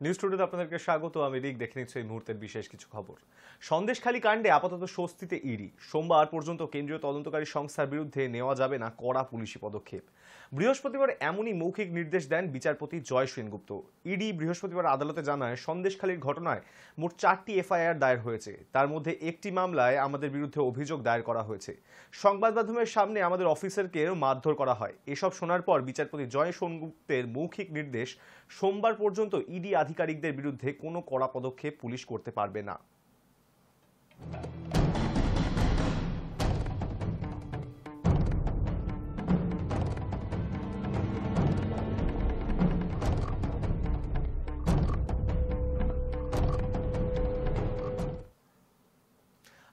News স্টুডিওতে আপনাদেরকে স্বাগত। আমি রিক। দেখে নিচ্ছি এই মুহূর্তের বিশেষ কিছু খবর। সন্দেশখালী কাণ্ডে আপাতত স্বস্তিতে ইডি। সোমবার পর্যন্ত কেন্দ্রীয় তদন্তকারী সংস্থার বিরুদ্ধে নেওয়া যাবে না কড়া পুলিশি পদক্ষেপ। বৃহস্পতিবার এমনই মৌখিক নির্দেশ দেন বিচারপতি জয় সেনগুপ্ত। ইডি বৃহস্পতিবার আদালতে জানায়, সন্দেশখালীর ঘটনায় মোট 4টি এফআইআর দায়ের হয়েছে। তার মধ্যে একটি মামলায় আমাদের বিরুদ্ধে অভিযোগ দায়ের করা হয়েছে। সংবাদ মাধ্যমের সামনে আমাদের অফিসারকে মারধর করা হয়। এসব শোনার পর বিচারপতি জয় সেনগুপ্তের মৌখিক নির্দেশ, সোমবার পর্যন্ত ইডি আধিকারিকদের বিরুদ্ধে কোনো কড়া পদক্ষেপ পুলিশ করতে পারবে না।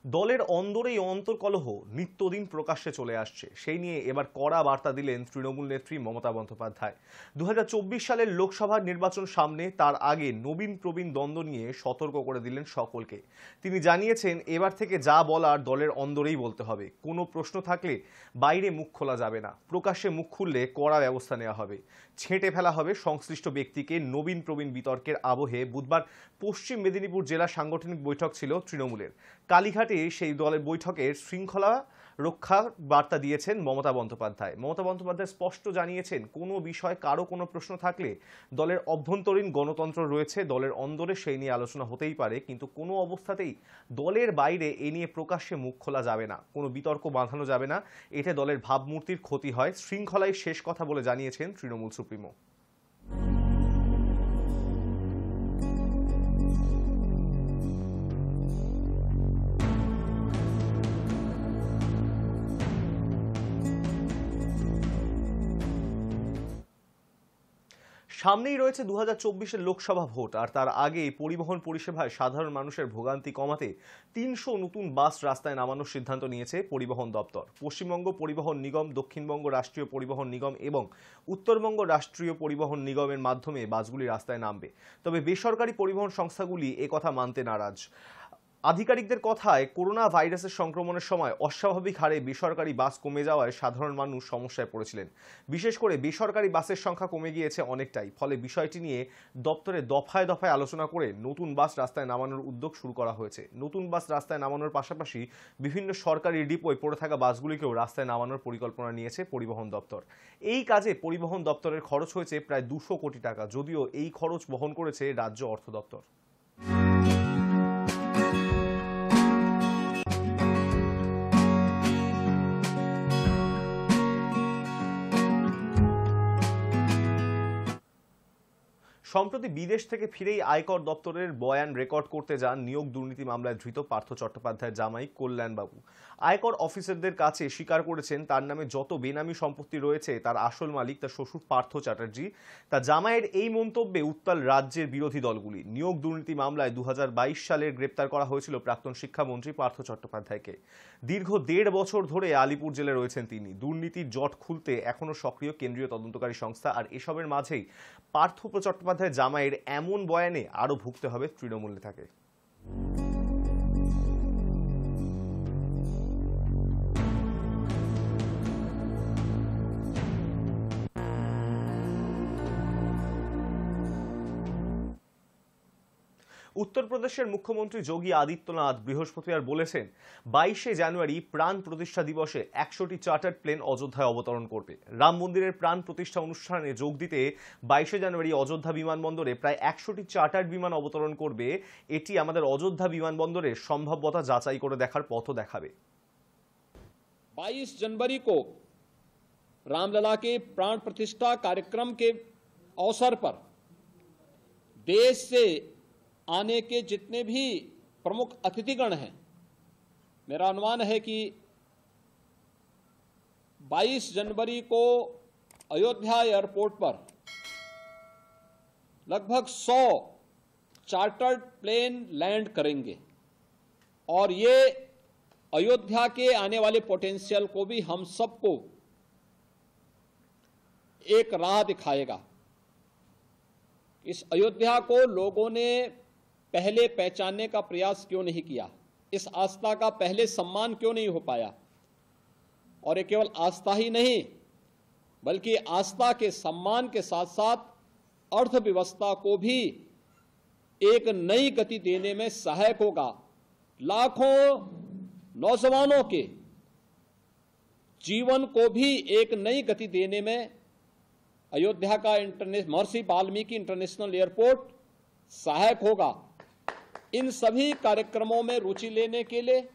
দলের অন্দরেই অন্তর্কলহ নিত্যদিন প্রকাশ্যে চলে আসছে। সেই নিয়ে এবার কড়া বার্তা দিলেন তৃণমূল নেত্রী মমতা বন্দ্যোপাধ্যায়। 2024 সালের লোকসভা নির্বাচন সামনে, তার আগে নবীন প্রবীণ দ্বন্দ্ব নিয়ে সতর্ক করে দিলেন সকলকে। তিনি জানিয়েছেন, এবার থেকে যা বলার দলের অন্দরেই বলতে হবে। কোনো প্রশ্ন থাকলে বাইরে মুখ খোলা যাবে না। প্রকাশ্যে মুখ খুললে কড়া ব্যবস্থা নেওয়া হবে। ছেঁটে ফেলা হবে সংশ্লিষ্ট ব্যক্তিকে। নবীন প্রবীণ বিতর্কের আবহে বুধবার পশ্চিম মেদিনীপুর জেলা সাংগঠনিক বৈঠক ছিল তৃণমূলের। কালীঘাটে সেই দলের বৈঠকের শৃঙ্খলা রক্ষার বার্তা দিয়েছেন মমতা বন্দ্যোপাধ্যায়। মমতা বন্দ্যোপাধ্যায় স্পষ্ট জানিয়েছেন, কোনো বিষয় কারো কোনো প্রশ্ন থাকলে দলের অভ্যন্তরীণ গণতন্ত্র রয়েছে, দলের অন্দরে সেই নিয়ে আলোচনা হতেই পারে, কিন্তু কোনো অবস্থাতেই দলের বাইরে এ নিয়ে প্রকাশ্যে মুখ খোলা যাবে না, কোনো বিতর্ক বাঁধানো যাবে না। এতে দলের ভাবমূর্তির ক্ষতি হয়। শৃঙ্খলাই শেষ কথা বলে জানিয়েছেন তৃণমূল সুপ্রিমো। সামনেই রয়েছে 2024-এর লোকসভা ভোট, আর তার আগে পরিবহন পরিষেবায় সাধারণ মানুষের ভোগান্তি কমাতে 300 নতুন বাস রাস্তায় নামানোর সিদ্ধান্ত নিয়েছে পরিবহন দপ্তর। পশ্চিমবঙ্গ পরিবহন নিগম, দক্ষিণবঙ্গ রাষ্ট্রীয় পরিবহন নিগম এবং উত্তরবঙ্গ রাষ্ট্রীয় পরিবহন নিগমের মাধ্যমে বাসগুলি রাস্তায় নামবে। তবে বেসরকারি পরিবহন সংস্থাগুলি একথা মানতে নারাজ। আধিকারিকদের কথায়, করোনা ভাইরাসের সংক্রমণের সময় অস্বাভাবিক হারে বেসরকারি বাস কমে যাওয়ায় সাধারণ মানুষ সমস্যায় পড়েছিলেন। বিশেষ করে বেসরকারি বাসের সংখ্যা কমে গিয়েছে অনেকটাই। ফলে বিষয়টি নিয়ে দপ্তরে দফায় দফায় আলোচনা করে নতুন বাস রাস্তায় নামানোর উদ্যোগ শুরু করা হয়েছে। নতুন বাস রাস্তায় নামানোর পাশাপাশি বিভিন্ন সরকারি ডিপোয় পড়ে থাকা বাসগুলিকেও রাস্তায় নামানোর পরিকল্পনা নিয়েছে পরিবহন দপ্তর। এই কাজে পরিবহন দপ্তরের খরচ হয়েছে প্রায় 200 কোটি টাকা, যদিও এই খরচ বহন করেছে রাজ্য অর্থ দপ্তর। সম্প্রতি বিদেশ থেকে ফিরেই আয়কর দপ্তরের বয়ান রেকর্ড করতে যান নিয়োগ দুর্নীতি মামলায় ধৃত পার্থ চট্টোপাধ্যায়ের জামাই কল্যাণবাবু। আয়কর অফিসারদের কাছে স্বীকার করেছেন, তার নামে যত বেনামি সম্পত্তি রয়েছে তার আসল মালিক তার শ্বশুর পার্থ চ্যাটার্জি। তার জামাইয়ের এই মন্তব্যে উত্তাল রাজ্যের বিরোধী দলগুলি। নিয়োগ দুর্নীতি মামলায় 2022 সালে গ্রেপ্তার করা হয়েছিল প্রাক্তন শিক্ষামন্ত্রী পার্থ চট্টোপাধ্যায়কে। দীর্ঘ 1.5 বছর ধরে আলিপুর জেলে রয়েছেন তিনি। দুর্নীতির জট খুলতে এখনও সক্রিয় কেন্দ্রীয় তদন্তকারী সংস্থা। আর এসবের মাঝেই পার্থ চট্টোপাধ্যায় জামাইয়ের এমন বয়ানে আরো ভুগতে হবে তৃণমূল নেতাকে। উত্তরপ্রদেশের মুখ্যমন্ত্রী যোগী আদিত্যনাথ বৃহস্পতিবার বলেছেন, 22শে জানুয়ারি প্রাণ প্রতিষ্ঠা দিবসে 100টি চার্টার্ড প্লেন অযোধ্যায় অবতরণ করবে। রাম মন্দিরের প্রাণ প্রতিষ্ঠা অনুষ্ঠানে যোগ দিতে 22শে জানুয়ারি অযোধ্যা বিমানবন্দরে প্রায় 100টি চার্টার্ড বিমান অবতরণ করবে। এটি আমাদের অযোধ্যা বিমানবন্দরের সম্ভাব্যতা যাচাই করে দেখার পথও দেখাবে। 22 जनवरी को रामलला के प्राण प्रतिष्ठा कार्यक्रम के अवसर पर देश से आने के जितने भी प्रमुख अतिथिगण हैं, मेरा अनुमान है कि 22 जनवरी को अयोध्या एयरपोर्ट पर लगभग 100 चार्टर्ड प्लेन लैंड करेंगे और ये अयोध्या के आने वाले पोटेंशियल को भी हम सबको एक राह दिखाएगा। इस अयोध्या को लोगों ने पहले पहचानने का प्रयास क्यों नहीं किया, इस आस्था का पहले सम्मान क्यों नहीं हो पाया। और ये केवल आस्था ही नहीं, बल्कि आस्था के सम्मान के साथ साथ अर्थव्यवस्था को भी एक नई गति देने में सहायक होगा। लाखों नौजवानों के जीवन को भी एक नई गति देने में अयोध्या का महर्षि वाल्मीकि इंटरनेशनल एयरपोर्ट सहायक होगा। इन सभी कार्यक्रमों में रुचि लेने के लिए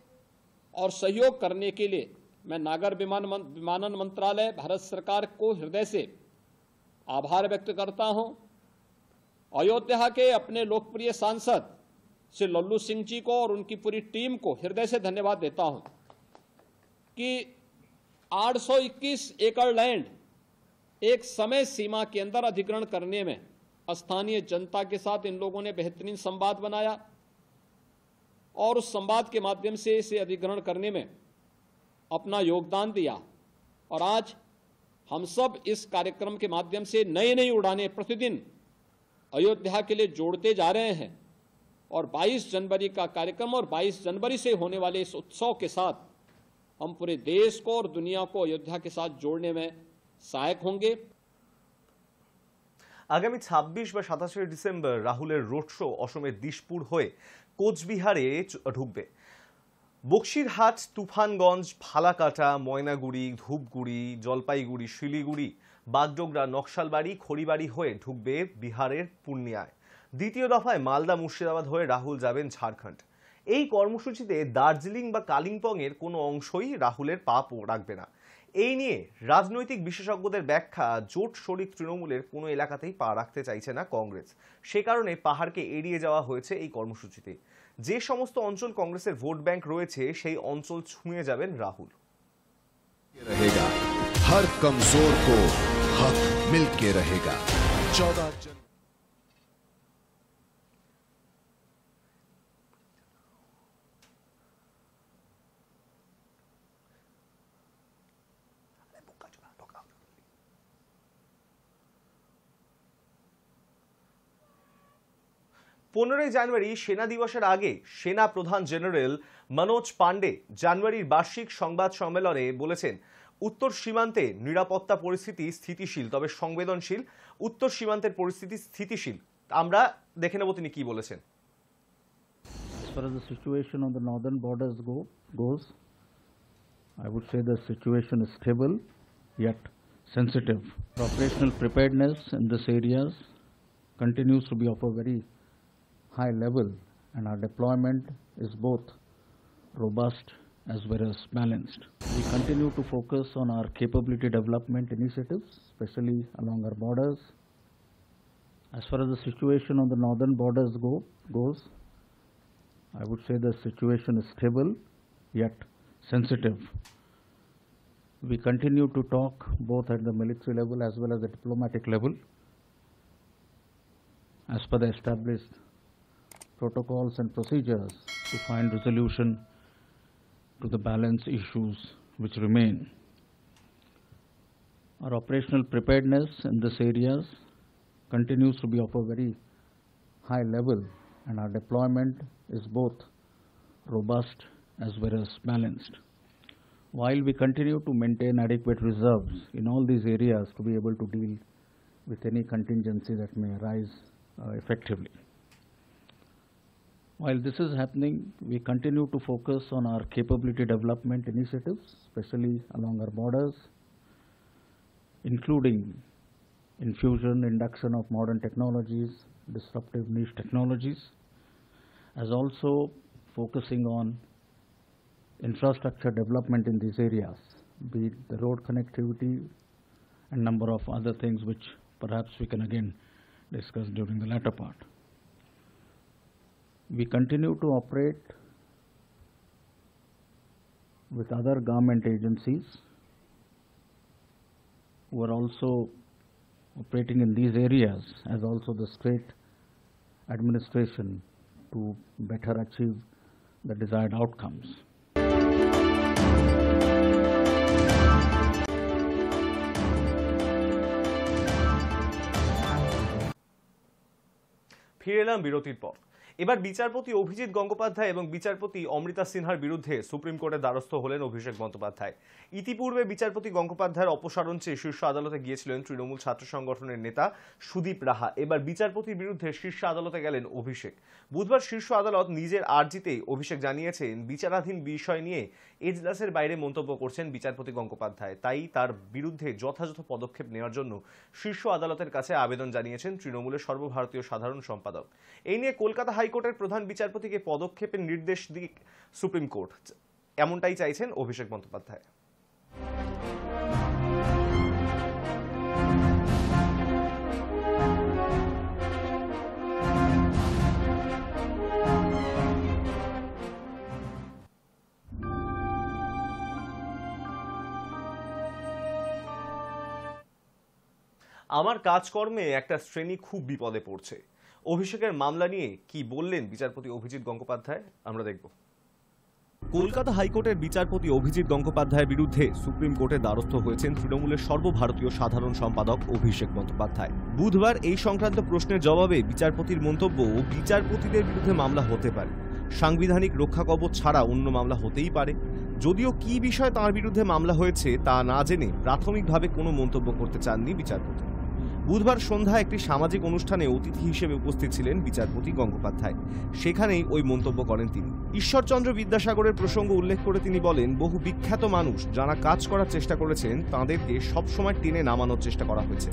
और सहयोग करने के लिए मैं नागर विमानन मंत्रालय भारत सरकार को हृदय से आभार व्यक्त करता हूं। अयोध्या के अपने लोकप्रिय सांसद श्री लल्लू सिंह जी को और उनकी पूरी टीम को हृदय से धन्यवाद देता हूं कि 821 एकड़ लैंड एक समय सीमा के अंदर अधिग्रहण करने में स्थानीय जनता के साथ इन लोगों ने बेहतरीन संवाद बनाया और उस संवाद के माध्यम से इसे अधिग्रहण करने में अपना योगदान दिया। और आज हम सब इस कार्यक्रम के माध्यम से नई नई उड़ानें प्रतिदिन अयोध्या के लिए जोड़ते जा रहे हैं और 22 जनवरी का कार्यक्रम और 22 जनवरी से होने वाले इस उत्सव के साथ हम पूरे देश को और दुनिया को अयोध्या के साथ जोड़ने में सहायक होंगे। আগামী 26 বা 27 ডিসেম্বর রাহুলের রোড শো অসমের দিশপুর হয়ে কোচবিহারে ঢুকবে। বক্সিরহাট, তুফানগঞ্জ, ফালাকাটা, ময়নাগুড়ি, ধূপগুড়ি, জলপাইগুড়ি, শিলিগুড়ি, বাগডোগরা, নকশালবাড়ি, খড়িবাড়ি হয়ে ঢুকবে বিহারের পূর্ণিয়ায়। দ্বিতীয় দফায় মালদা, মুর্শিদাবাদ হয়ে রাহুল যাবেন ঝাড়খণ্ড। এই কর্মসূচিতে দার্জিলিং বা কালিম্পং এর কোনো অংশই রাহুলের পা রাখবে না। এই নিয়ে রাজনৈতিক বিশেষজ্ঞদের ব্যাখ্যা, জোট শরিক তৃণমূলের কোনো এলাকাতেই পা রাখতে চাইছে না কংগ্রেস। সে কারণে পাহাড়কে এড়িয়ে যাওয়া হয়েছে এই কর্মসূচিতে। যে সমস্ত অঞ্চল কংগ্রেসের ভোট ব্যাংক রয়েছে সেই অঞ্চল ছুঁয়ে যাবেন রাহুল। रहेगा हर कमजोर को हक मिलके रहेगा। 14 15 জানুয়ারি সেনা দিবসের আগে সেনা প্রধান জেনারেল মনোজ পান্ডে জানুয়ারির বার্ষিক সংবাদ সম্মেলনে বলেছেন, উত্তর সীমান্তে নিরাপত্তা পরিস্থিতি স্থিতিশীল তবে সংবেদনশীল। উত্তর সীমান্তের পরিস্থিতি স্থিতিশীল। আমরা দেখে নেব তিনি কি বলেছেন। As far as the situation on the northern borders goes, I would say the situation is stable yet sensitive. Operational preparedness in this areas continues to be of a very high level, and our deployment is both robust as well as balanced. We continue to focus on our capability development initiatives, especially along our borders. As far as the situation on the northern borders goes, I would say the situation is stable yet sensitive. We continue to talk both at the military level as well as the diplomatic level as per the established protocols and procedures to find resolution to the balance issues which remain. Our operational preparedness in this areas continues to be of a very high level, and our deployment is both robust as well as balanced. While we continue to maintain adequate reserves in all these areas to be able to deal with any contingency that may arise effectively. While this is happening, we continue to focus on our capability development initiatives, especially along our borders, including infusion, induction of modern technologies, disruptive niche technologies, as also focusing on infrastructure development in these areas, be it the road connectivity and number of other things which perhaps we can again discuss during the latter part. We continue to operate with other government agencies who are also operating in these areas, as also the state administration, to better achieve the desired outcomes. ফিরে এলাম বিরতির পর। এবার বিচারপতি অভিজিৎ গঙ্গোপাধ্যায় এবং বিচারপতি অমৃতা সিনহার বিরুদ্ধে সুপ্রিম কোর্টের দ্বারস্থ হলেন অভিষেক বন্দ্যোপাধ্যায়। ইতিপূর্বে বিচারপতি গঙ্গোপাধ্যায়ের অপসারণ চেয়ে শীর্ষ আদালতে গিয়েছিলেন তৃণমূল ছাত্র সংগঠনের নেতা সুদীপ রাহা। এবার বিচারপতির বিরুদ্ধে শীর্ষ আদালতে গেলেন অভিষেক। বুধবার শীর্ষ আদালত নিজের আর্জিতেই অভিষেক জানিয়েছেন বিচারাধীন বিষয় নিয়ে এজলাসের বাইরে মন্তব্য করছেন বিচারপতি গঙ্গোপাধ্যায়, তাই তার বিরুদ্ধে যথাযথ পদক্ষেপ নেওয়ার জন্য শীর্ষ আদালতের কাছে আবেদন জানিয়েছেন তৃণমূলের সর্বভারতীয় সাধারণ সম্পাদক। এই নিয়ে কলকাতা হাইকোর্টের প্রধান বিচারপতিকে পদক্ষেপের নির্দেশ দিক সুপ্রিম কোর্ট, এমনটাই চাইছেন অভিষেক বন্দ্যোপাধ্যায়। আমার কাজকর্মে একটা শ্রেণী খুব বিপদে পড়ছে। অভিষেকের মামলা নিয়ে কি বললেন বিচারপতি অভিজিৎ গঙ্গোপাধ্যায়, আমরা দেখব। কলকাতা হাইকোর্টের বিচারপতি অভিজিৎ গঙ্গোপাধ্যায়ের বিরুদ্ধে সুপ্রিম কোর্টের দ্বারস্থ হয়েছেন তৃণমূলের সর্বভারতীয় সাধারণ সম্পাদক অভিষেক বন্দ্যোপাধ্যায়। বুধবার এই সংক্রান্ত প্রশ্নের জবাবে বিচারপতির মন্তব্য, বিচারপতিদের বিরুদ্ধে মামলা হতে পারে, সাংবিধানিক রক্ষা কবচ ছাড়া অন্য মামলা হতেই পারে। যদিও কি বিষয় তাঁর বিরুদ্ধে মামলা হয়েছে তা না জেনে প্রাথমিকভাবে কোনো মন্তব্য করতে চাননি বিচারপতি। বুধবার সন্ধ্যায় একটি সামাজিক অনুষ্ঠানে অতিথি হিসেবে উপস্থিত ছিলেন বিচারপতি গঙ্গোপাধ্যায়। সেখানেই ওই মন্তব্য করেন তিনি। ঈশ্বরচন্দ্র বিদ্যাসাগরের প্রসঙ্গ উল্লেখ করে তিনি বলেন, বহু বিখ্যাত মানুষ যারা কাজ করার চেষ্টা করেছেন তাঁদেরকে সবসময় টেনে নামানোর চেষ্টা করা হয়েছে,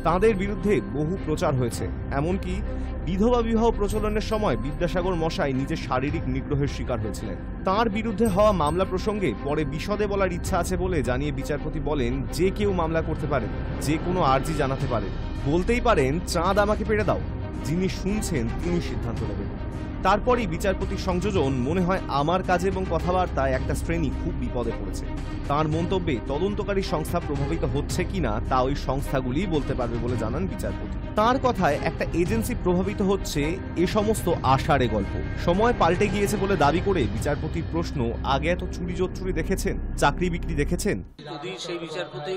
তাঁদের বিরুদ্ধে বহু প্রচার হয়েছে। এমনকি বিধবা বিবাহ প্রচলনের সময় বিদ্যাসাগর মশাই নিজের শারীরিক নিগ্রহের শিকার হয়েছিলেন। তাঁর বিরুদ্ধে হওয়া মামলা প্রসঙ্গে পরে বিশদে বলার ইচ্ছা আছে বলে জানিয়ে বিচারপতি বলেন, যে কেউ মামলা করতে পারেন, যে কোনো আর্জি জানাতে পারেন, বলতেই পারেন চাঁদ আমাকে পেড়ে দাও, যিনি শুনছেন তিনি সিদ্ধান্ত নেবেন। তারপরই বিচারপতির সংযোজন, মনে হয় আমার কাজে এবং কথাবার্তায় একটা শ্রেণী খুব বিপদে পড়েছে। তার মন্তব্যে তদন্তকারী সংস্থা প্রভাবিত হচ্ছে কিনা তা ওই সংস্থাগুলিই বলতে পারবে বলে জানান বিচারপতি। তার কথায় একটা এজেন্সি প্রভাবিত হচ্ছে, এ সমস্ত আষাঢ়ে গল্প। সময় পাল্টে গিয়েছে বলে দাবি করে বিচারপতির প্রশ্ন, আগে এত চুরি জোচ্চুরি দেখেছেন, চাকরি বিক্রি দেখেছেন? যদি সেই বিচারপতি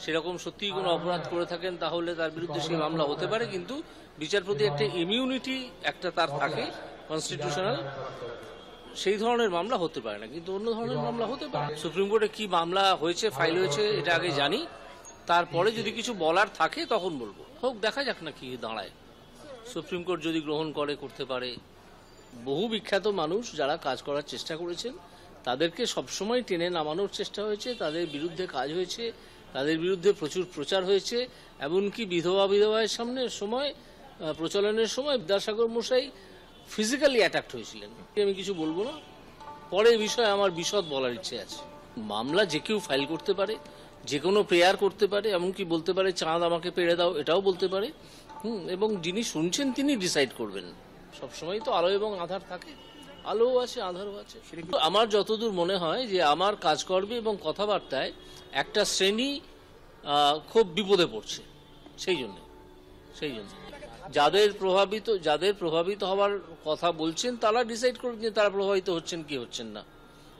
সেরকম সত্যিই কোনো অপরাধ করে থাকেন তাহলে তার বিরুদ্ধে সেই মামলা হতে পারে, কিন্তু বিচারপতি একটা ইমিউনিটি একটা তার থাকে কনস্টিটিউশনাল, সেই ধরনের মামলা হতে পারে না, কিন্তু অন্য ধরনের মামলা হতে পারে। সুপ্রিম কোর্টে কি মামলা হয়েছে, ফাইল হয়েছে, এটা আগে জানি, তারপরে যদি কিছু বলার থাকে তখন বলবো। হোক, দেখা যাক না কি দাঁড়ায়। সুপ্রিম কোর্ট যদি গ্রহণ করে, করতে পারে। বহু বিখ্যাত মানুষ যারা কাজ করার চেষ্টা করেছেন তাদেরকে সবসময় টেনে নামানোর চেষ্টা হয়েছে, তাদের বিরুদ্ধে কাজ হয়েছে, তাদের বিরুদ্ধে প্রচুর প্রচার হয়েছে। এমনকি বিধবায়ের সময় প্রচলনের সময় বিদ্যাসাগর মশাই ফিজিক্যালি অ্যাটাকড হয়েছিলেন। আমি কিছু বলবো না, পরে বিষয়ে আমার বিশদ বলার ইচ্ছে আছে। মামলা যে কেউ ফাইল করতে পারে, যে কোনো প্রেয়ার করতে পারে, এমনকি বলতে পারে চাঁদ আমাকে পেড়ে দাও, এটাও বলতে পারে। এবং যিনি শুনছেন তিনি ডিসাইড করবেন। সবসময় তো আলো এবং আধার থাকে, আলোও আছে আধারও আছে। আমার যতদূর মনে হয় যে আমার কাজকর্মে এবং কথাবার্তায় একটা শ্রেণী খুব বিপদে পড়ছে, সেই জন্য যাদের প্রভাবিত হওয়ার কথা বলছেন তারা ডিসাইড করুন যে তারা প্রভাবিত হচ্ছেন কি হচ্ছেন না।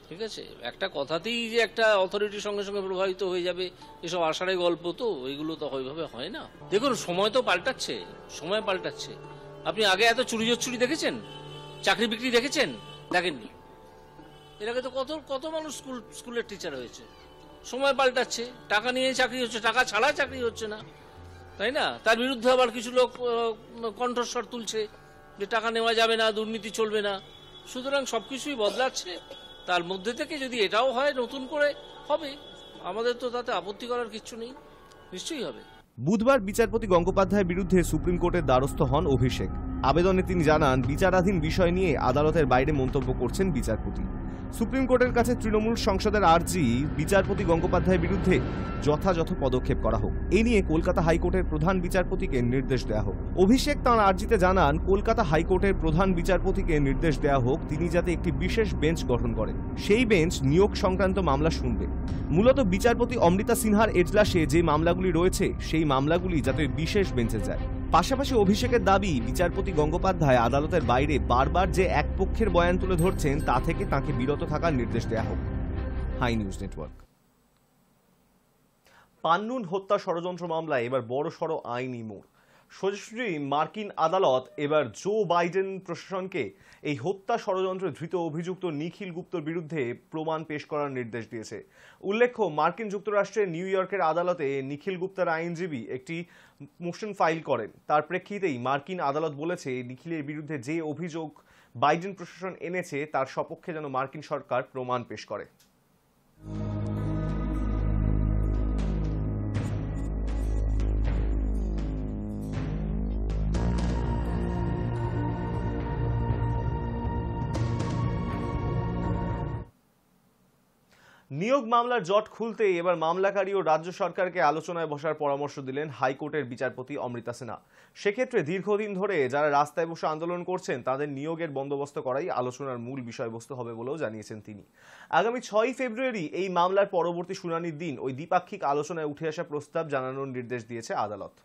ঠিক আছে, একটা কথাতেই যে একটা অথরিটির সঙ্গে সঙ্গে প্রভাবিত হয়ে যাবে, এসব আষাঢ়ে গল্প তো, এগুলো তো ওইভাবে হয় না। দেখুন, সময় তো পাল্টাচ্ছে, সময় পাল্টাচ্ছে। আপনি আগে এত চুরি জোচ্চুরি দেখেছেন, চাকরি বিক্রি দেখেছেন? দেখেননি। এর আগে তো কত মানুষ স্কুলের টিচার হয়েছে। সময় পাল্টাচ্ছে, টাকা নিয়ে চাকরি হচ্ছে, টাকা ছাড়া চাকরি হচ্ছে না, তাই না? তার বিরুদ্ধে আবার কিছু লোক কণ্ঠস্বর তুলছে যে টাকা নেওয়া যাবে না, দুর্নীতি চলবে না। সুতরাং সবকিছুই বদলাচ্ছে। তার মধ্যে থেকে যদি এটাও হয়, নতুন করে হবে, আমাদের তো তাতে আপত্তি করার কিছু নেই, নিশ্চয়ই হবে। বুধবার বিচারপতি গঙ্গোপাধ্যায়ের বিরুদ্ধে সুপ্রিম কোর্টের দ্বারস্থ হন অভিষেক। আবেদনে তিনি জানান, বিচারাধীন বিষয় নিয়ে আদালতের বাইরে মন্তব্য করছেন বিচারপতি। সুপ্রিম কোর্টের কাছে তৃণমূল সংসদের আর্জি, বিচারপতি গঙ্গোপাধ্যায়ের বিরুদ্ধে যথাযথ পদক্ষেপ করা হোক। এ নিয়ে কলকাতা হাইকোর্টের প্রধান বিচারপতিকে নির্দেশ দেওয়া হোক। অভিষেক তাঁর আর্জিতে জানান, কলকাতা হাইকোর্টের প্রধান বিচারপতিকে নির্দেশ দেওয়া হোক তিনি যাতে একটি বিশেষ বেঞ্চ গঠন করেন। সেই বেঞ্চ নিয়োগ সংক্রান্ত মামলা শুনবে। মূলত বিচারপতি অমৃতা সিনহার এজলাসে যে মামলাগুলি রয়েছে সেই মামলাগুলি যাতে বিশেষ বেঞ্চে যায়। পাশাপাশি অভিষেকের দাবি, বিচারপতি গঙ্গোপাধ্যায় আদালতের বাইরে বারবার যে এক পক্ষের বয়ান তুলে ধরছেন তা থেকে তাঁকে বিরত থাকার নির্দেশ দেওয়া হোক। High News network. পান্নুন হত্যা ষড়যন্ত্র মামলায় এবার বড়সড় আইনি মোড়। সোজাসুজি মার্কিন আদালত এবার জো বাইডেন প্রশাসনকে এই হত্যা ষড়যন্ত্রে ধৃত অভিযুক্ত নিখিল গুপ্তর বিরুদ্ধে প্রমাণ পেশ করার নির্দেশ দিয়েছে। উল্লেখ্য, মার্কিন যুক্তরাষ্ট্রের নিউ ইয়র্কের আদালতে নিখিল গুপ্তার আইনজীবী একটি মোশন ফাইল করেন। তার প্রেক্ষিতেই মার্কিন আদালত বলেছে, নিখিলের বিরুদ্ধে যে অভিযোগ বাইডেন প্রশাসন এনেছে তার সপক্ষে যেন মার্কিন সরকার প্রমাণ পেশ করে। নিয়োগ মামলার জট খুলতে এবার মামলাকারী ও রাজ্য সরকারকে আলোচনায় বসার পরামর্শ দিলেন হাইকোর্টের বিচারপতি অমৃতা সিনহা। সেক্ষেত্রে দীর্ঘদিন ধরে যারা রাস্তায় বসে আন্দোলন করছেন তাদের নিয়োগের বন্দোবস্ত করাই আলোচনার মূল বিষয়বস্তু হবে বলেও জানিয়েছেন তিনি। আগামী 6 ফেব্রুয়ারি এই মামলার পরবর্তী শুনানির দিন ওই দ্বিপাক্ষিক আলোচনায় উঠে আসা প্রস্তাব জানানোর নির্দেশ দিয়েছে আদালত।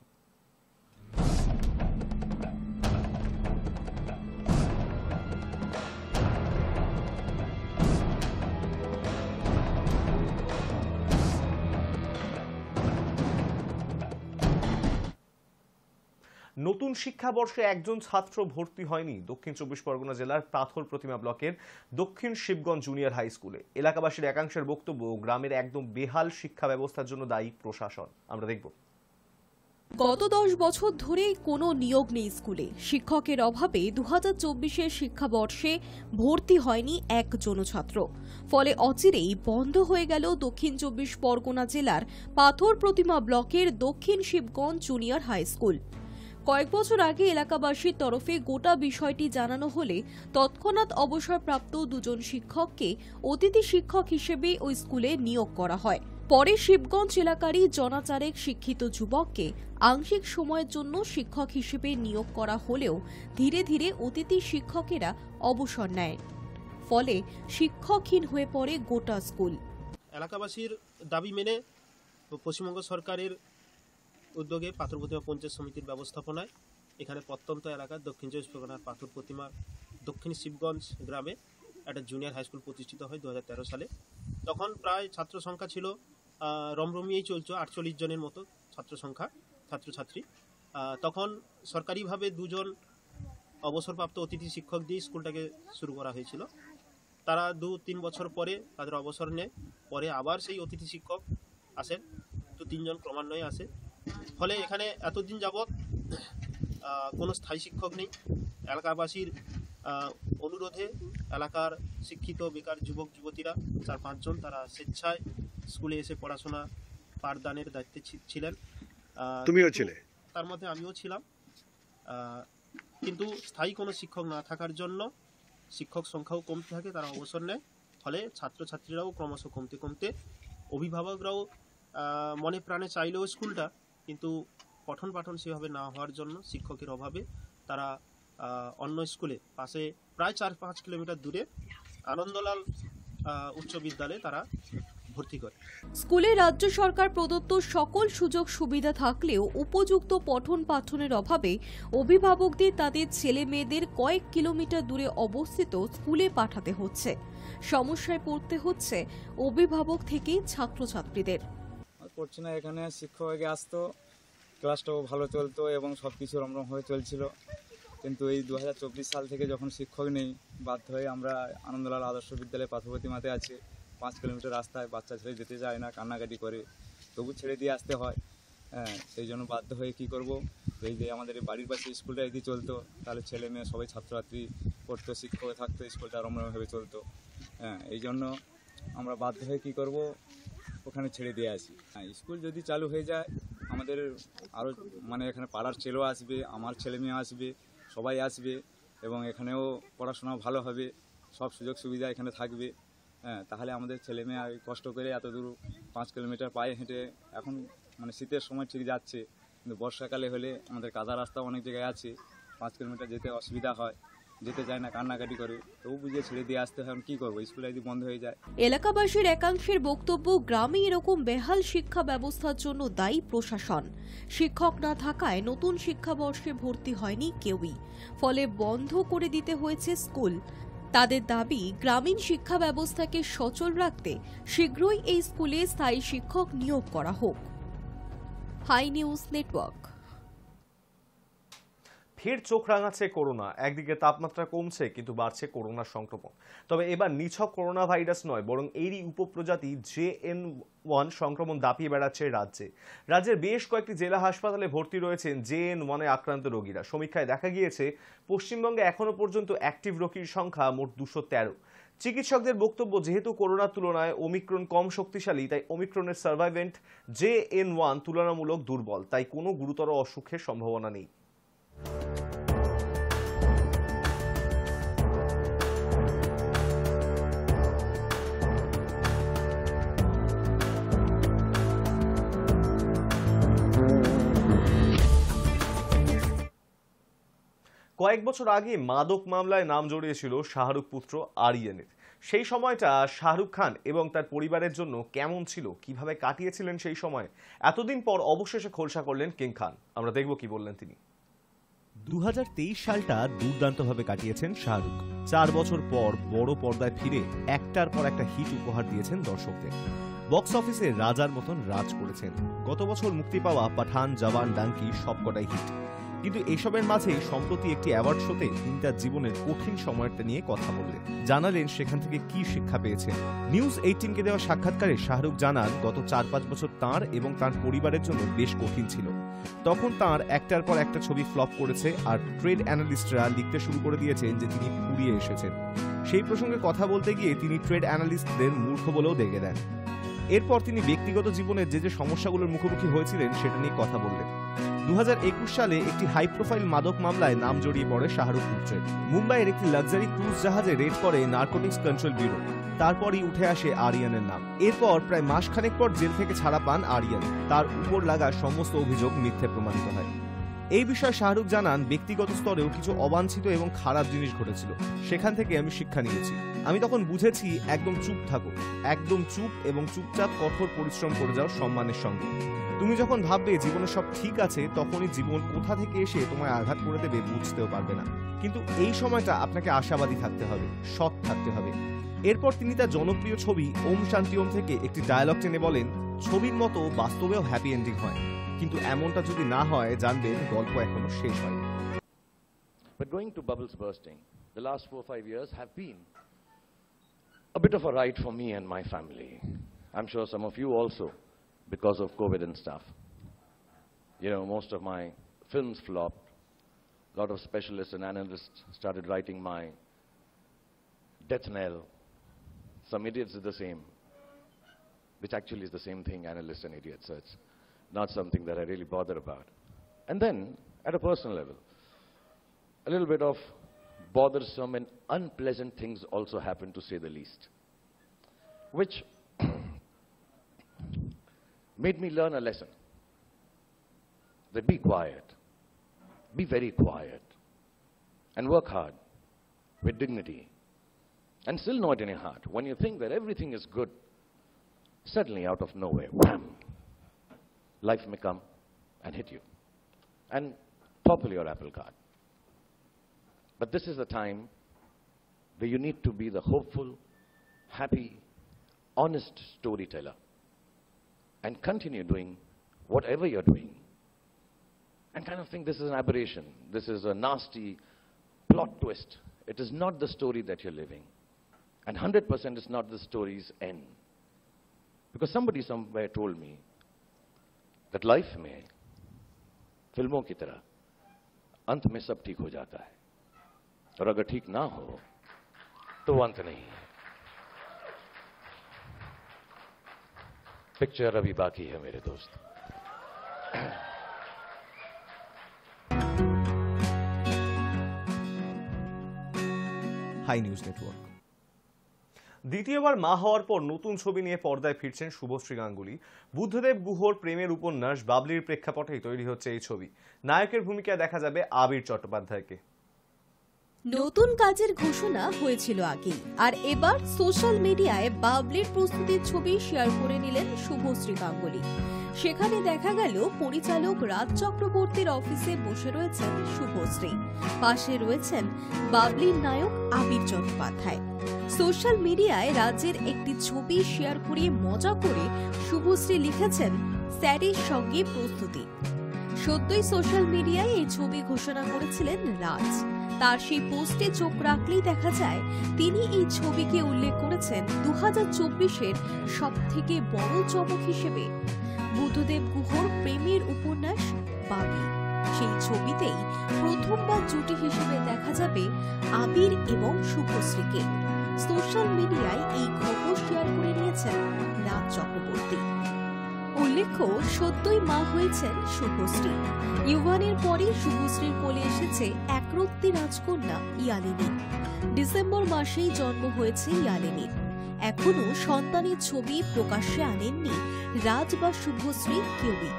নতুন শিক্ষাবর্ষে একজন ছাত্র ভর্তি হয়নি দক্ষিণ 24 পরগনা জেলার পাথর প্রতিমা ব্লকের দক্ষিণ শিবগঞ্জ জুনিয়র হাই স্কুলে। এলাকাবাসীর একাংশের বক্তব্য, গ্রামের একদম বেহাল শিক্ষা ব্যবস্থার জন্য দায়ী প্রশাসন। আমরা দেখব। গত 10 বছর ধরে কোনো নিয়োগ নেই স্কুলে। শিক্ষকের অভাবে 2024-এর শিক্ষাবর্ষে ভর্তি হয়নি একজনও ছাত্র। ফলে অচিরেই বন্ধ হয়ে গেল দক্ষিণ 24 পরগনা জেলার পাথর প্রতিমা ব্লকের দক্ষিণ শিবগঞ্জ জুনিয়র হাই স্কুল। কয়েক বছর আগে এলাকাবাসীর তরফে গোটা বিষয়টি জানানো হলে তৎক্ষণাৎ অবসরপ্রাপ্ত 2জন শিক্ষককে অতিথি শিক্ষক হিসেবে ওই স্কুলে নিয়োগ করা হয়। পরে শিবগঞ্জ এলাকারই জনাচারেক শিক্ষিত যুবককে আংশিক সময়ের জন্য শিক্ষক হিসেবে নিয়োগ করা হলেও ধীরে ধীরে অতিথি শিক্ষকেরা অবসর নেয়। ফলে শিক্ষকহীন হয়ে পড়ে গোটা স্কুল। এলাকাবাসীর দাবি মেনে পশ্চিমবঙ্গ সরকারের উদ্যোগে পাথর প্রতিমা পঞ্চায়েত সমিতির ব্যবস্থাপনায় এখানে প্রত্যন্ত এলাকার দক্ষিণ 24 পরগনার পাথর প্রতিমা দক্ষিণ শিবগঞ্জ গ্রামে একটা জুনিয়র হাই স্কুল প্রতিষ্ঠিত হয় 2013 সালে। তখন প্রায় ছাত্র সংখ্যা ছিল রমরমিয়েই চলছে 48 জনের মতো ছাত্র সংখ্যা, ছাত্রছাত্রী। তখন সরকারিভাবে 2জন অবসরপ্রাপ্ত অতিথি শিক্ষক দিয়ে স্কুলটাকে শুরু করা হয়েছিল। তারা 2-3 বছর পরে তাদের অবসর নেয়। পরে আবার সেই অতিথি শিক্ষক আসেন, 2-3 জন ক্রমান্বয়ে আসে। ফলে এখানে এতদিন যাবৎ কোনো স্থায়ী শিক্ষক নেই। এলাকাবাসীর অনুরোধে এলাকার শিক্ষিত বেকার যুবক যুবতীরা 4-5 জন তারা স্বেচ্ছায় স্কুলে এসে পড়াশোনা পাঠদানের দায়িত্বে ছিলেন। তুমিও ছিলে? তার মধ্যে আমিও ছিলাম। কিন্তু স্থায়ী কোনো শিক্ষক না থাকার জন্য শিক্ষক সংখ্যাও কমতে থাকে, তারা অবসর নেয়। ফলে ছাত্রছাত্রীরাও ক্রমশ কমতে অভিভাবকরাও মনে প্রাণে চাইলেও স্কুলটা, কিন্তু পঠন পাঠন সেভাবে না হওয়ার জন্য শিক্ষকের অভাবে তারা অন্য স্কুলে পাশে প্রায় 4-5 কিলোমিটার দূরে আনন্দলাল উচ্চ বিদ্যালয়ে তারা ভর্তি করে। স্কুলে রাজ্য সরকার প্রদত্ত সকল সুযোগ সুবিধা থাকলেও উপযুক্ত পঠন পাঠনের অভাবে অভিভাবকদের তাদের ছেলে মেয়েদের কয়েক কিলোমিটার দূরে অবস্থিত স্কুলে পাঠাতে হচ্ছে। সমস্যায় পড়তে হচ্ছে অভিভাবক থেকে ছাত্রছাত্রীদের। করছি না, এখানে শিক্ষক আগে আসতো, ক্লাসটাও ভালো চলতো এবং সব কিছু রমরম হয়ে চলছিল। কিন্তু এই 2024 সাল থেকে যখন শিক্ষক নেই, বাধ্য হয়ে আমরা আনন্দলাল আদর্শ বিদ্যালয়ে পাথর প্রতিমাতে আছে। 5 কিলোমিটার রাস্তায় বাচ্চা ছেড়ে যেতে চায় না, কান্নাকাটি করে, তবু ছেড়ে দিয়ে আসতে হয়। সেই জন্য বাধ্য হয়ে কি করব, এই যে আমাদের বাড়ির পাশে স্কুলটা যদি চলতো তাহলে ছেলে মেয়ে সবাই ছাত্রছাত্রী পড়তো, শিক্ষক থাকতো, স্কুলটা রমরমভাবে চলতো। এই জন্য আমরা বাধ্য হয়ে কি করব, ওখানে ছেড়ে দিয়ে আসি। স্কুল যদি চালু হয়ে যায় আমাদের আরও এখানে পাড়ার ছেলেও আসবে, আমার ছেলে মেয়ে আসবে, সবাই আসবে এবং এখানেও পড়াশোনা ভালো হবে, সব সুযোগ সুবিধা এখানে থাকবে। তাহলে আমাদের ছেলে মেয়ে কষ্ট করে এত দূর 5 কিলোমিটার পায়ে হেঁটে, এখন শীতের সময় ঠিক যাচ্ছে, কিন্তু বর্ষাকালে হলে আমাদের কাদা রাস্তা অনেক জায়গায় আছে, 5 কিলোমিটার যেতে অসুবিধা হয়, যেতে চায় না, কান্নাকাটি করে, তবু বুঝিয়ে ছেড়ে দিয়ে আসতে হয়। কি করবো, স্কুল যদি বন্ধ হয়ে যায়। এলাকাবাসীর একাংশের বক্তব্য, গ্রামে এরকম বেহাল শিক্ষা ব্যবস্থার জন্য দায়ী প্রশাসন। শিক্ষক না থাকায় নতুন শিক্ষাবর্ষে ভর্তি হয়নি কেউই, ফলে বন্ধ করে দিতে হয়েছে স্কুল। তাদের দাবি, গ্রামীণ শিক্ষা ব্যবস্থাকে সচল রাখতে শীঘ্রই এই স্কুলে স্থায়ী শিক্ষক নিয়োগ করা হোক। High News Network. ফের চোখ রাঙাচ্ছে করোনা। একদিকে তাপমাত্রা কমছে কিন্তু বাড়ছে করোনার সংক্রমণ। তবে এবার নিছক করোনা ভাইরাস নয়, বরং এরই উপপ্রজাতি JN1 সংক্রমণ দাপিয়ে বেড়াচ্ছে রাজ্যে। রাজ্যের বেশ কয়েকটি জেলা হাসপাতালে ভর্তি রয়েছেন JN1 এ আক্রান্ত রোগীরা। সমীক্ষায় দেখা গিয়েছে পশ্চিমবঙ্গে এখনো পর্যন্ত অ্যাক্টিভ রোগীর সংখ্যা মোট 213। চিকিৎসকদের বক্তব্য, যেহেতু করোনার তুলনায় ওমিক্রন কম শক্তিশালী, তাই ওমিক্রনের সার্ভাইভেন্ট JN1 তুলনামূলক দুর্বল, তাই কোনো গুরুতর অসুখের সম্ভাবনা নেই। কয়েক বছর আগে মাদক মামলায় নাম জড়িয়েছিল শাহরুখ পুত্র আরিয়ানের। সেই সময়টা শাহরুখ খান এবং তার পরিবারের জন্য কেমন ছিল, কিভাবে কাটিয়েছিলেন সেই সময়, এতদিন পর অবশেষে খোলসা করলেন কিং খান। আমরা দেখব কি বললেন তিনি। 2023 সালটা দুর্দান্তভাবে কাটিয়েছেন শাহরুখ। 4 বছর পর বড় পর্দায় ফিরে একটার পর একটা হিট উপহার দিয়েছেন দর্শকদের। বক্স অফিসে রাজার মতন রাজ করেছেন। গত বছর মুক্তি পাওয়া পাঠান, জওয়ান, ডাঙ্কি সবকটাই হিট। কিন্তু এসবের মাঝেই সম্প্রতি একটি অ্যাওয়ার্ড শোতে তিনি তার জীবনের কঠিন সময়টা নিয়ে কথা বললেন, জানালেন সেখান থেকে কি শিক্ষা পেয়েছেন। নিউজ 18কে দেওয়া সাক্ষাৎকারে শাহরুখ জানান, গত 4-5 বছর তাঁর এবং তার পরিবারের জন্য বেশ কঠিন ছিল। তখন তাঁর একটার পর একটা ছবি ফ্লপ করেছে, আর ট্রেড অ্যানালিস্টরা লিখতে শুরু করে দিয়েছেন যে তিনি ফুরিয়ে এসেছেন। সেই প্রসঙ্গে কথা বলতে গিয়ে তিনি ট্রেড অ্যানালিস্টদের মূর্খ বলেও দেখে দেন। এরপর তিনি ব্যক্তিগত জীবনের যে সমস্যাগুলোর মুখোমুখি হয়েছিলেন সেটা নিয়ে কথা বললেন। 2021 সালে একটি হাই প্রোফাইল মাদক মামলায় নাম জড়িয়ে পড়ে শাহরুখ পুত্রের। মুম্বাইয়ের একটি লাক্সারি ক্রুজ জাহাজে রেড করে নার্কোটিক্স কন্ট্রোল ব্যুরো। তারপরই উঠে আসে আরিয়ানের নাম। এরপর প্রায় মাসখানেক পর জেল থেকে ছাড়া পান আরিয়ান। তার উপর লাগা সমস্ত অভিযোগ মিথ্যে প্রমাণিত হয়। এই বিষয়ে শাহরুখ জানান, ব্যক্তিগত স্তরেও কিছু অবাঞ্ছিত এবং খারাপ জিনিস ঘটেছিল। সেখান থেকে আমি শিক্ষা নিয়েছি। আমি তখন বুঝেছি, একদম চুপ থাকো, একদম চুপ এবং চুপচাপ কঠোর পরিশ্রম করে যাও সম্মানের সঙ্গে। তুমি যখন ভাববে জীবনে সব ঠিক আছে, তখনই জীবন কোথা থেকে এসে তোমায় আঘাত করে দেবে বুঝতেও পারবে না। কিন্তু এই সময়টা আপনাকে আশাবাদী থাকতে হবে, সৎ থাকতে হবে। এরপর তিনি তার জনপ্রিয় ছবি ওম শান্তি ওম থেকে একটি ডায়লগ টেনে বলেন, ছবির মতো বাস্তবেও হ্যাপি এন্ডিং হয়, কিন্তু এমনটা যদি না হয় জানবেন গল্প এখনো শেষ হয়নি। But going to bubbles bursting, the last 4-5 years have been a bit of a ride for me and my family. I'm sure some of you also, because of COVID and stuff. You know, most of my films flopped. A lot of specialists and analysts started writing my death knell. Some idiots did the same, which actually is the same thing, analysts and idiots, so it's not something that I really bother about. And then, at a personal level, a little bit of bothersome and unpleasant things also happened, to say the least, which made me learn a lesson. That be quiet, be very quiet, and work hard with dignity. And still know it in your heart, when you think that everything is good, suddenly out of nowhere, wham, life may come and hit you and topple your apple cart. But this is the time where you need to be the hopeful, happy, honest storyteller and continue doing whatever you're doing, and kind of think this is an aberration, this is a nasty plot twist. It is not the story that you're living, and 100% is not the story's end. Because somebody somewhere told me that life में फिल्मों की तरह अंत में सब ठीक हो जाता है, और अगर ठीक ना हो तो अंत नहीं है। पिक्चर अभी बाकी है मेरे दोस्त। High News Network. দ্বিতীয়বার মা হওয়ার পর নতুন ছবি নিয়ে পর্দায় ফিরছেন শুভশ্রী গাঙ্গুলি। বুদ্ধদেব গুহর প্রেমের উপন্যাস বাবলির প্রেক্ষাপটেই তৈরি হচ্ছে এই ছবি। নায়কের ভূমিকায় দেখা যাবে আবির চট্টোপাধ্যায়কে। নতুন কাজের ঘোষণা হয়েছিল আগেই, আর এবার সোশ্যাল মিডিয়ায় বাবলির প্রস্তুতির ছবি শেয়ার করে নিলেন শুভশ্রী গাঙ্গুলি। সেখানে দেখা গেল পরিচালক রাজ চক্রবর্তীর অফিসে বসে রয়েছেন শুভশ্রী, পাশে রয়েছেন বাবলির নায়ক আবির চট্টোপাধ্যায়। সোশ্যাল মিডিয়ায় রাজের একটি ছবি শেয়ার করে মজা করে শুভশ্রী লিখেছেন, স্যারের সঙ্গে প্রস্তুতি। সদ্যই সোশ্যাল মিডিয়ায় এই ছবি ঘোষণা করেছিলেন রাজ। তার সেই পোস্টে চোখ রাখলেই দেখা যায় তিনি এই ছবিকে উল্লেখ করেছেন 2024-এর সবথেকে বড় চমক হিসেবে। বুদ্ধদেব গুহর প্রেমের উপন্যাস বাবি, সেই ছবিতেই প্রথমবার জুটি হিসেবে দেখা যাবে আবির এবং শুভশ্রীকে। সোশ্যাল মিডিয়ায় এই খবর শেয়ার করে নিয়েছেন রাজ চক্রবর্তী। উল্লেখ্য, সদ্যই মা হয়েছেন শুভশ্রী। ইউভানের পরই শুভশ্রীর কোলে এসেছে একরত্তি রাজকন্যা ইয়ালিনী। ডিসেম্বর মাসেই জন্ম হয়েছে ইয়ালিনীর। এখনো সন্তানের ছবি প্রকাশ্যে আনেননি রাজ বা শুভশ্রী কেউই।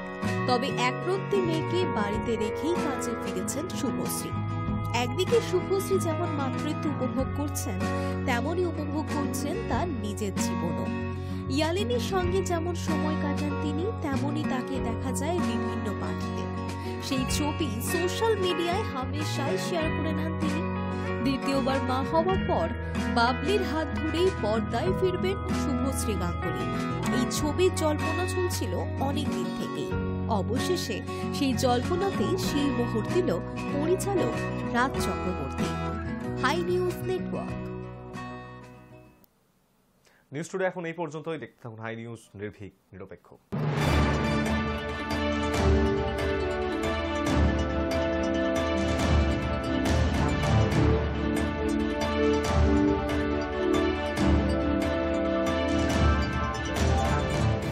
তবে একরত্তি মেয়েকে বাড়িতে রেখেই কাজে ফিরেছেন শুভশ্রী। একদিকে শুভশ্রী যেমন মাতৃত্ব উপভোগ করছেন, তেমনই উপভোগ করছেন তার নিজের জীবনও। ইয়ালিনীর সঙ্গে যেমন সময় কাটান তিনি, তেমনই তাকে দেখা যায় বিভিন্ন পার্টিতে। সেই ছবি সোশ্যাল মিডিয়ায় হামেশাই শেয়ার করে নেন তিনি। দ্বিতীয়বার মা হওয়ার পর বাবলির হাত ধরেই পর্দায় ফিরবেন শুভশ্রী গাঙ্গুলী। এই ছবির জল্পনা চলছিল অনেকদিন থেকেই। অবশেষে সেই জল্পনাতেই সেই মোহর দিল পরিচালক Raj Chakraborty. Hi News Network. News today এখন এই পর্যন্তই। দেখতে থাকুন হাই নিউজ, নির্ভীক, নিরপেক্ষ।